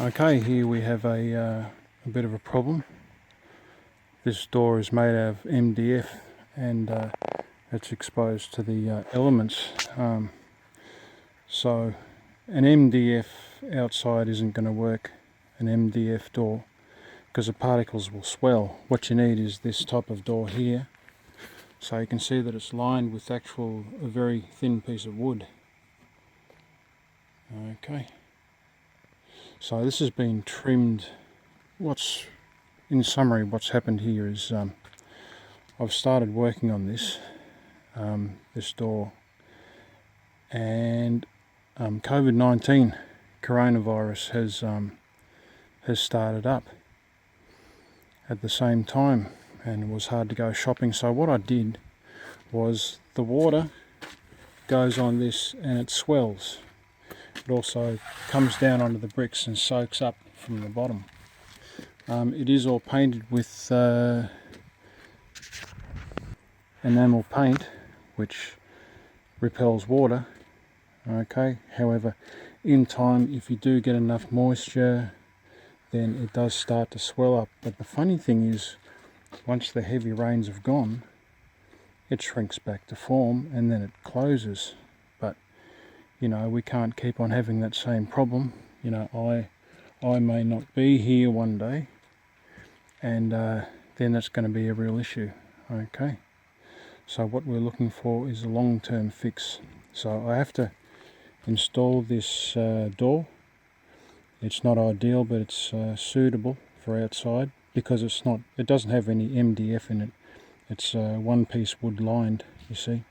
Okay, here we have a bit of a problem. This door is made out of MDF and it's exposed to the elements. So an MDF outside isn't going to work, an MDF door, because the particles will swell. What you need is this type of door here. So you can see that it's lined with a very thin piece of wood. Okay. So this has been trimmed. In summary, what's happened here is I've started working on this door, and COVID-19 coronavirus has started up at the same time, and it was hard to go shopping. So what I did was, the water goes on this and it swells. It also comes down onto the bricks and soaks up from the bottom. It is all painted with enamel paint, which repels water. Okay, however, in time, if you do get enough moisture, then it does start to swell up. But the funny thing is, once the heavy rains have gone, it shrinks back to form and then it closes. But you know, we can't keep on having that same problem. You know, I may not be here one day, and then that's going to be a real issue. Okay, so what we're looking for is a long-term fix. So I have to install this door. It's not ideal, but it's suitable for outside, because it doesn't have any MDF in it. It's one-piece wood lined, you see.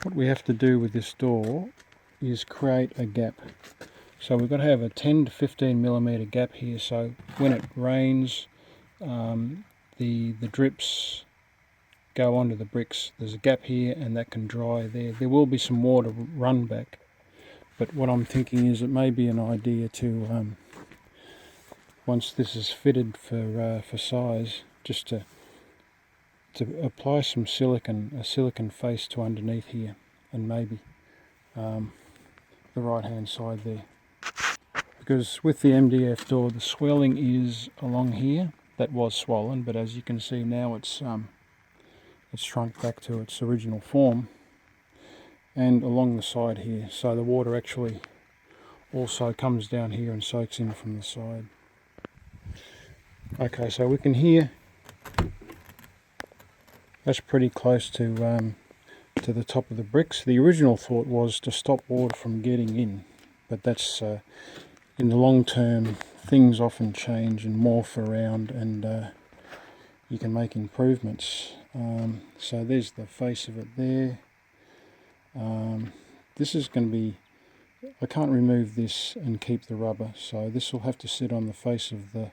What we have to do with this door is create a gap. So we've got to have a 10 to 15 millimeter gap here, so when it rains, the drips go onto the bricks. There's a gap here and that can dry there. There will be some water run back, but what I'm thinking is it may be an idea to, once this is fitted for size, just to apply some a silicon face to underneath here, and maybe the right hand side there. Because with the MDF door, the swelling is along here. That was swollen, but as you can see now, it's shrunk back to its original form, and along the side here. So the water actually also comes down here and soaks in from the side. Okay, so we can hear that's pretty close to the top of the bricks. The original thought was to stop water from getting in, but that's in the long term, things often change and morph around, and you can make improvements. So there's the face of it there. This is going to be, I can't remove this and keep the rubber, so this will have to sit on the face of the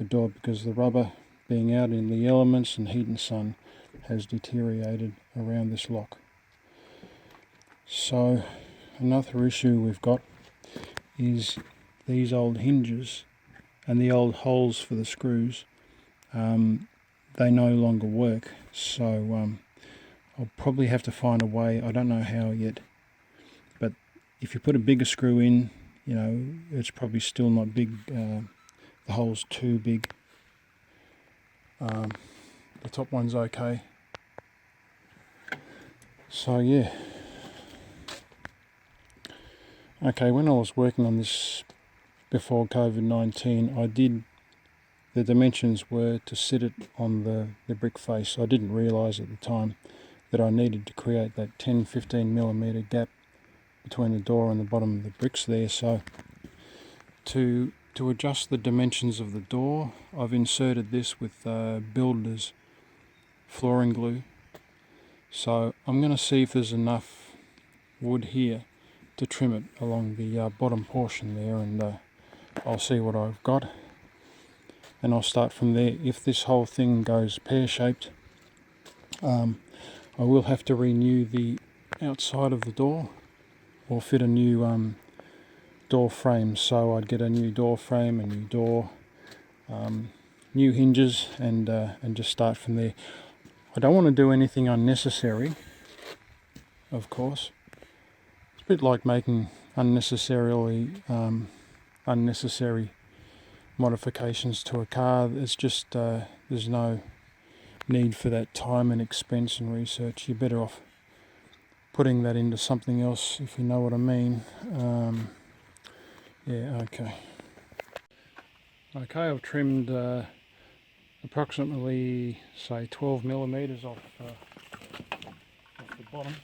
door, because the rubber, being out in the elements and heat and sun, has deteriorated around this lock. So another issue we've got is these old hinges and the old holes for the screws. They no longer work, so I'll probably have to find a way. I don't know how yet, but if you put a bigger screw in, you know, it's probably still not big. The hole's too big. The top one's okay. So yeah. Okay, when I was working on this before COVID-19, the dimensions were to sit it on the brick face. I didn't realise at the time that I needed to create that 10-15 millimeter gap between the door and the bottom of the bricks there. So to adjust the dimensions of the door, I've inserted this with Builder's flooring glue. So I'm going to see if there's enough wood here to trim it along the bottom portion there, and I'll see what I've got, and I'll start from there. If this whole thing goes pear-shaped, I will have to renew the outside of the door or fit a new door frame. So I'd get a new door frame, a new door, new hinges, and just start from there. I don't want to do anything unnecessary, of course. It's a bit like making unnecessary modifications to a car. It's just there's no need for that time and expense and research. You're better off putting that into something else, if you know what I mean. Yeah, okay. Okay, I've trimmed approximately, say, 12 millimeters off the bottom,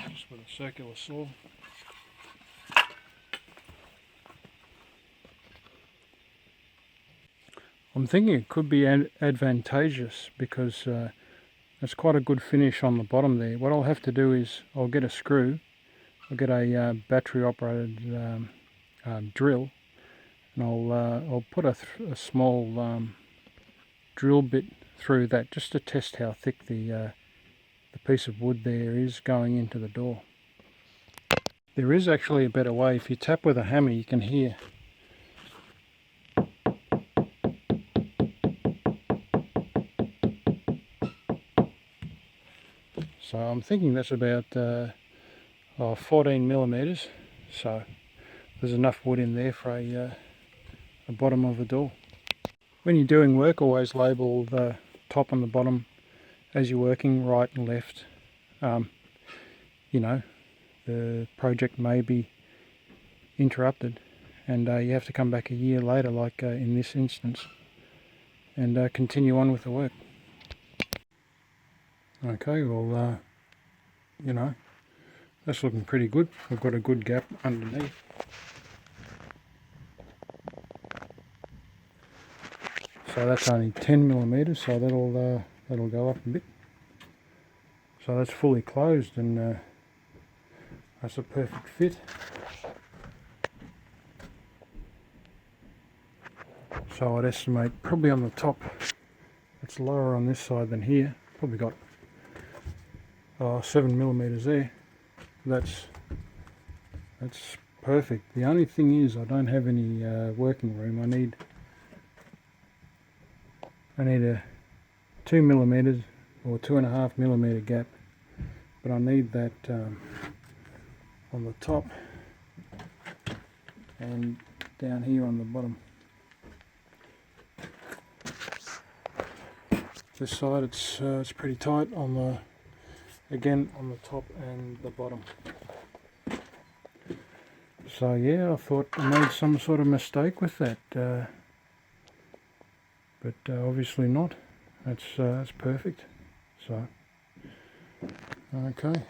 just with a circular saw. I'm thinking it could be advantageous because it's quite a good finish on the bottom there. What I'll have to do is I'll get a screw, I'll get a battery operated drill, and I'll put a small drill bit through that just to test how thick the piece of wood there is going into the door. There is actually a better way. If you tap with a hammer, you can hear. So I'm thinking that's about 14 millimeters. So there's enough wood in there for a bottom of the door. When you're doing work, always label the top and the bottom as you're working, right and left. You know, the project may be interrupted and you have to come back a year later, like in this instance, and continue on with the work. Okay, well, you know, that's looking pretty good. We've got a good gap underneath. So that's only 10 millimeters, so that'll go up a bit. So that's fully closed, and that's a perfect fit. So I'd estimate probably on the top, it's lower on this side than here. Probably got 7 millimeters there. That's perfect. The only thing is I don't have any working room. I need a 2 millimeters or 2.5 millimeter gap, but I need that on the top and down here on the bottom. This side it's pretty tight on the top and the bottom. So yeah, I thought I made some sort of mistake with that, but obviously not. That's perfect. So okay.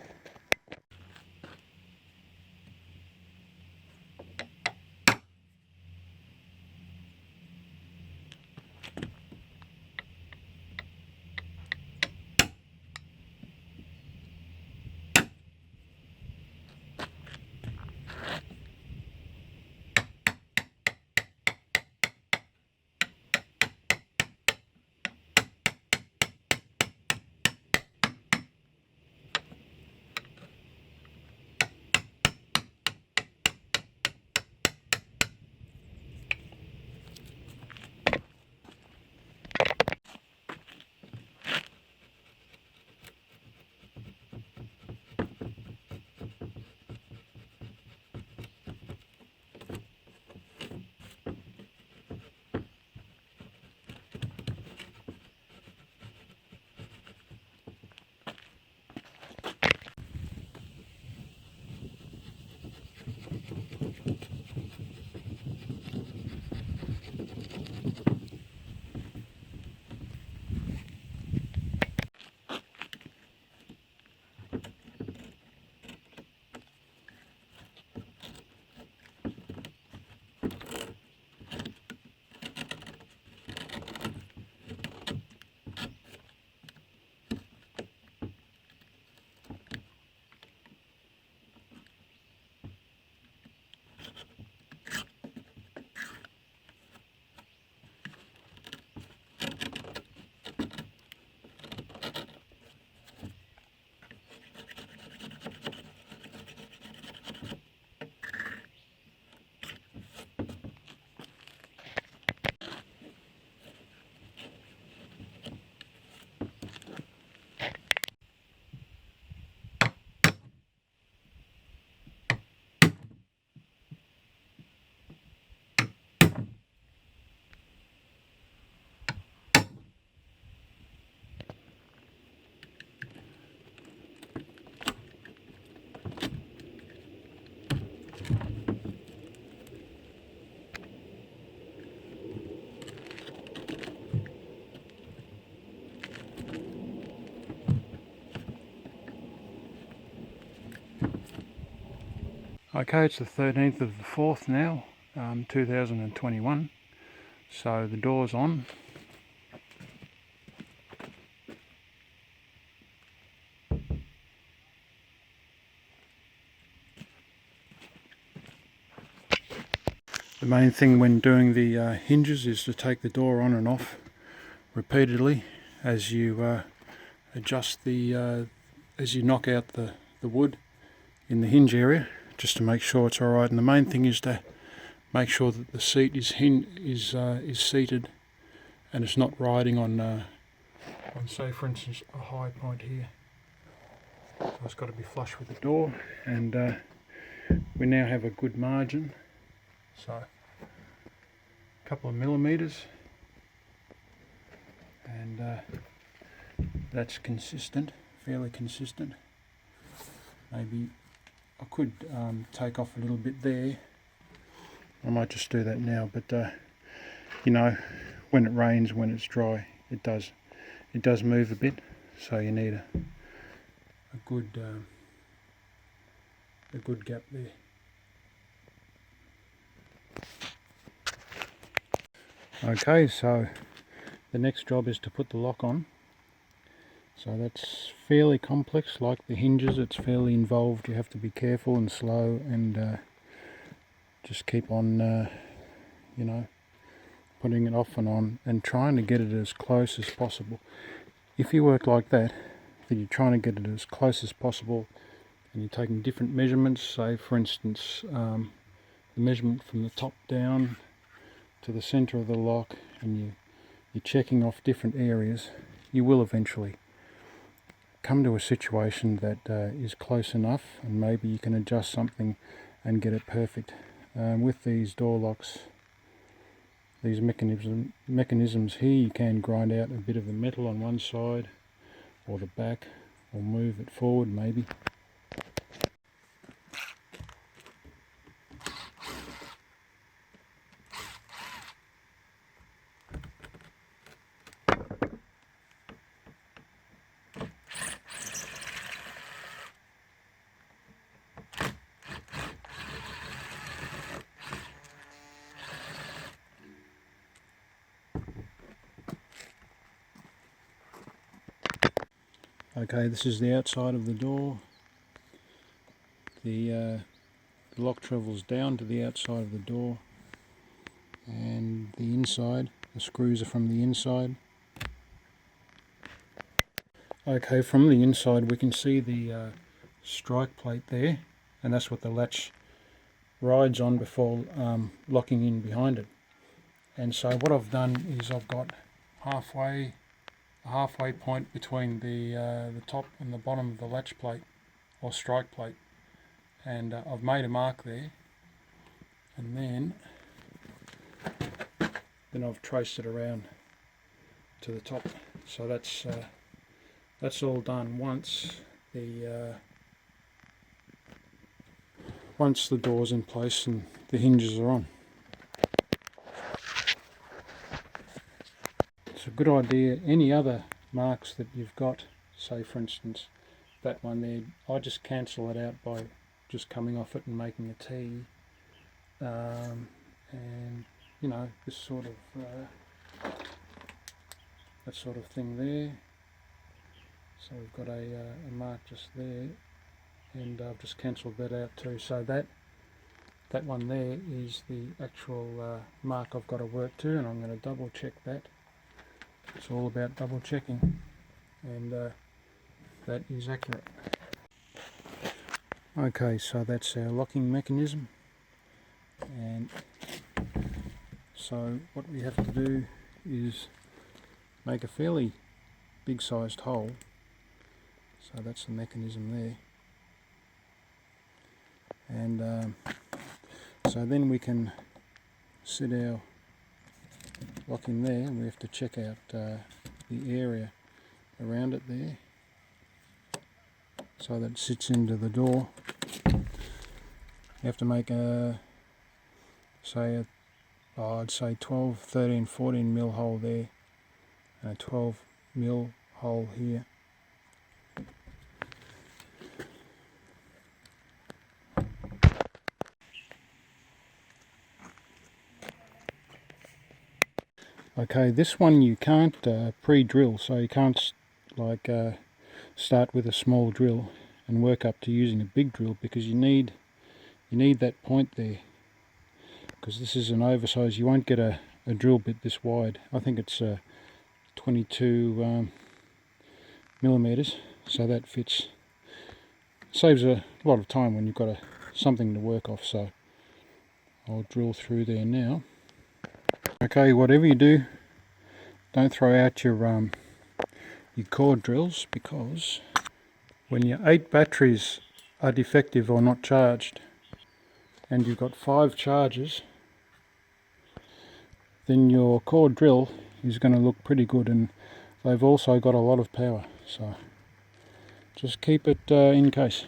Okay, it's the 13th of the 4th now, 2021, so the door's on. The main thing when doing the hinges is to take the door on and off repeatedly as you adjust as you knock out the wood in the hinge area, just to make sure it's alright. And the main thing is to make sure that the seat is seated and it's not riding on say for instance a high point here. So it's got to be flush with the door, and we now have a good margin, so a couple of millimeters, and that's consistent, fairly consistent. Maybe I could take off a little bit there. I might just do that now, but you know, when it rains, when it's dry, it does move a bit, so you need a good gap there. Okay, so the next job is to put the lock on. So that's fairly complex, like the hinges. It's fairly involved. You have to be careful and slow, and just keep on you know, putting it off and on and trying to get it as close as possible. If you work like that, then you're trying to get it as close as possible, and you're taking different measurements. Say for instance the measurement from the top down to the center of the lock, and you're checking off different areas. You will eventually come to a situation that is close enough, and maybe you can adjust something and get it perfect. With these door locks, these mechanisms here, you can grind out a bit of the metal on one side or the back, or move it forward maybe. Okay, this is the outside of the door. The lock travels down to the outside of the door, and the inside, the screws are from the inside. Okay, from the inside we can see the strike plate there, and that's what the latch rides on before locking in behind it. And so what I've done is I've got a halfway point between the top and the bottom of the latch plate or strike plate, and I've made a mark there, and then I've traced it around to the top. So that's all done once the door's in place and the hinges are on. It's a good idea. Any other marks that you've got, say for instance that one there, I just cancel it out by just coming off it and making a T, and you know, this sort of that sort of thing there. So we've got a mark just there, and I've just cancelled that out too. So that one there is the actual mark I've got to work to, and I'm going to double check that. It's all about double checking, and that is accurate. Okay, so that's our locking mechanism, and so what we have to do is make a fairly big sized hole. So that's the mechanism there, and so then we can sit our lock in there, and we have to check out the area around it there so that it sits into the door. You have to make I'd say 12, 13, 14 mil hole there, and a 12 mil hole here. Okay, this one you can't pre-drill, so you can't start with a small drill and work up to using a big drill, because you need that point there, because this is an oversized. You won't get a drill bit this wide. I think it's 22 millimeters, so that fits. Saves a lot of time when you've got something to work off. So I'll drill through there now. Okay, whatever you do, don't throw out your cord drills, because when your 8 batteries are defective or not charged and you've got 5 charges, then your cord drill is going to look pretty good, and they've also got a lot of power, so just keep it in case.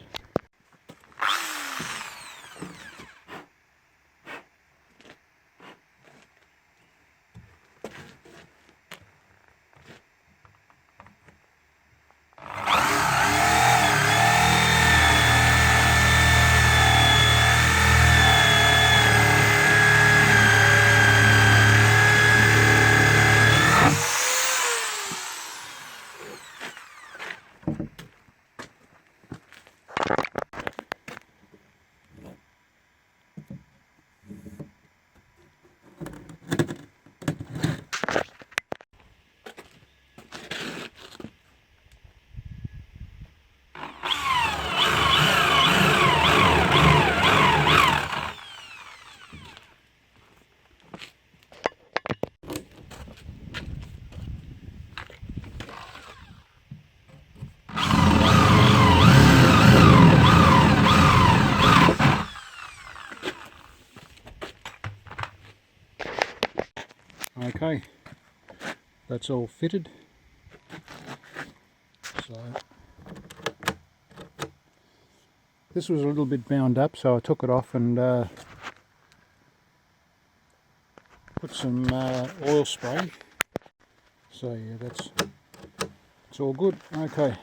Okay, that's all fitted. So this was a little bit bound up, so I took it off and put some oil spray. So yeah, it's all good. Okay,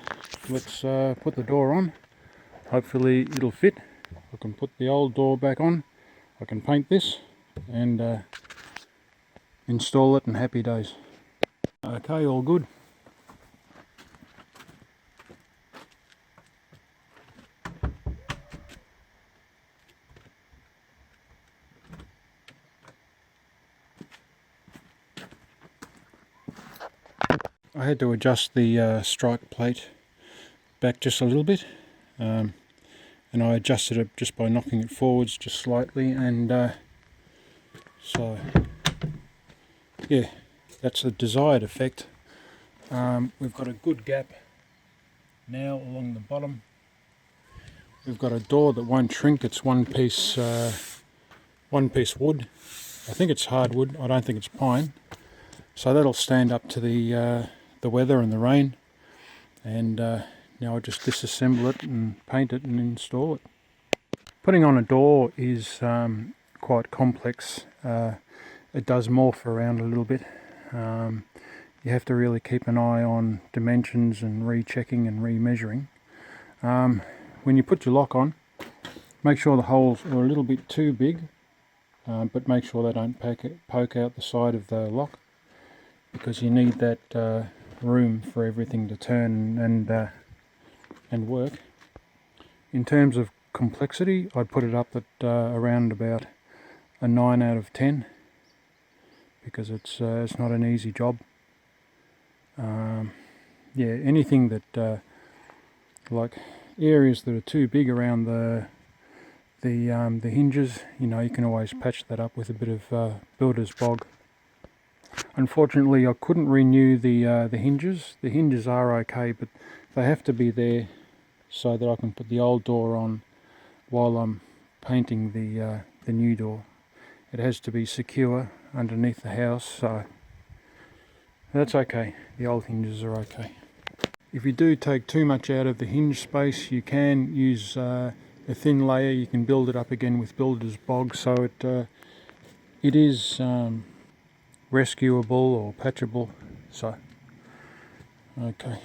let's put the door on. Hopefully it'll fit. I can put the old door back on. I can paint this and install it, and happy days. Okay, all good. I had to adjust the strike plate back just a little bit, and I adjusted it just by knocking it forwards just slightly, and so yeah, that's the desired effect. We've got a good gap now along the bottom. We've got a door that won't shrink. It's one piece wood. I think it's hardwood. I don't think it's pine. So that'll stand up to the weather and the rain. And now I just disassemble it and paint it and install it. Putting on a door is quite complex. It does morph around a little bit. You have to really keep an eye on dimensions and rechecking and remeasuring. When you put your lock on, make sure the holes are a little bit too big, but make sure they don't poke out the side of the lock, because you need that room for everything to turn and work. In terms of complexity, I'd put it up at around about a 9 out of 10, because it's not an easy job. Yeah, anything that like areas that are too big around the hinges, you know, you can always patch that up with a bit of builder's bog. Unfortunately, I couldn't renew the hinges. The hinges are okay, but they have to be there so that I can put the old door on while I'm painting the new door. It has to be secure underneath the house, so that's okay. The old hinges are okay. If you do take too much out of the hinge space, you can use a thin layer. You can build it up again with builder's bog, so it is rescuable or patchable. So okay.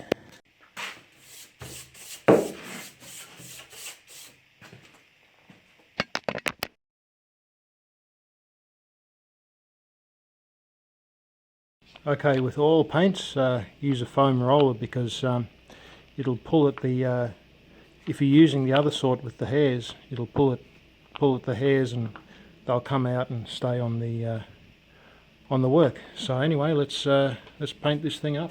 Okay, with oil paints, use a foam roller because it'll pull at the, if you're using the other sort with the hairs, it'll pull at the hairs and they'll come out and stay on the work. So anyway, let's paint this thing up.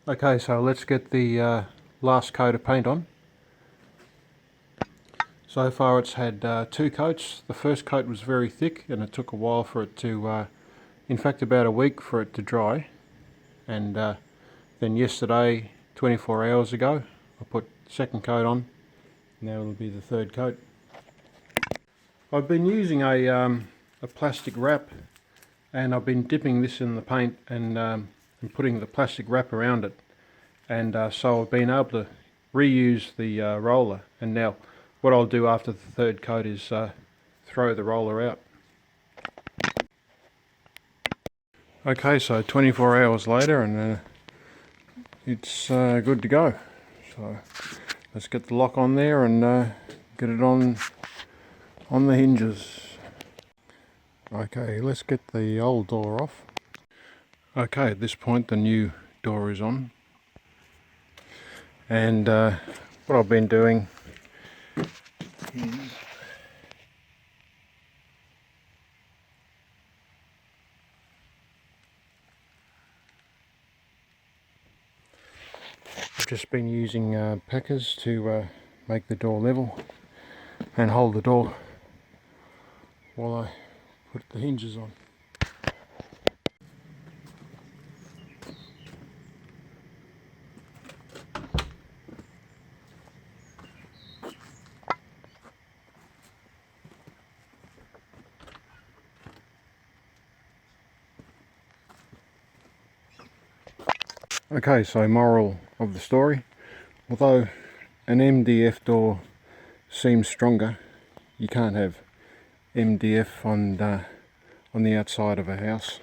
Okay, so let's get the last coat of paint on. So far it's had 2 coats. The first coat was very thick and it took a while for it to, in fact about a week for it to dry. And then yesterday, 24 hours ago, I put the second coat on. Now it'll be the third coat. I've been using a plastic wrap, and I've been dipping this in the paint and putting the plastic wrap around it, and so I've been able to reuse the roller. And now what I'll do after the third coat is throw the roller out. Okay, so 24 hours later and it's good to go. So let's get the lock on there and get it on the hinges. Okay, let's get the old door off. Okay, at this point the new door is on, and what I've been doing is I've just been using packers to make the door level and hold the door while I put the hinges on. Okay, so moral of the story: although an MDF door seems stronger, you can't have MDF on the outside of a house.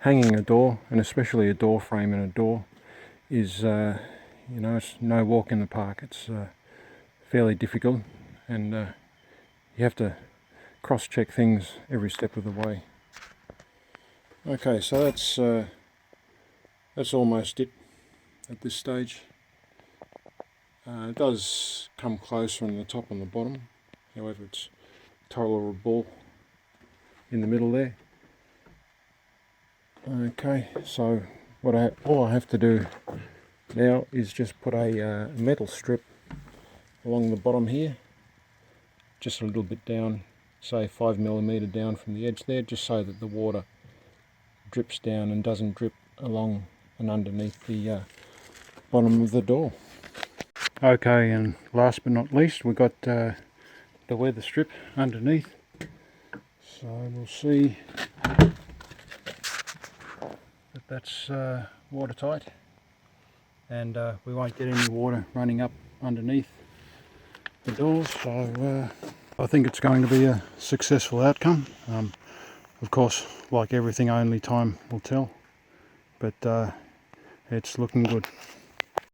Hanging a door, and especially a door frame in a door, is you know, it's no walk in the park. It's fairly difficult, and you have to cross-check things every step of the way. Okay, so that's almost it at this stage. It does come closer on the top and the bottom, however it's tolerable in the middle there. Okay, so all I have to do now is just put a metal strip along the bottom here, just a little bit down, say 5mm down from the edge there, just so that the water drips down and doesn't drip along and underneath the bottom of the door. Okay, and last but not least, we've got the weather strip underneath, so we'll see that that's watertight, and we won't get any water running up underneath the doors. So I think it's going to be a successful outcome. Of course, like everything, only time will tell, but it's looking good.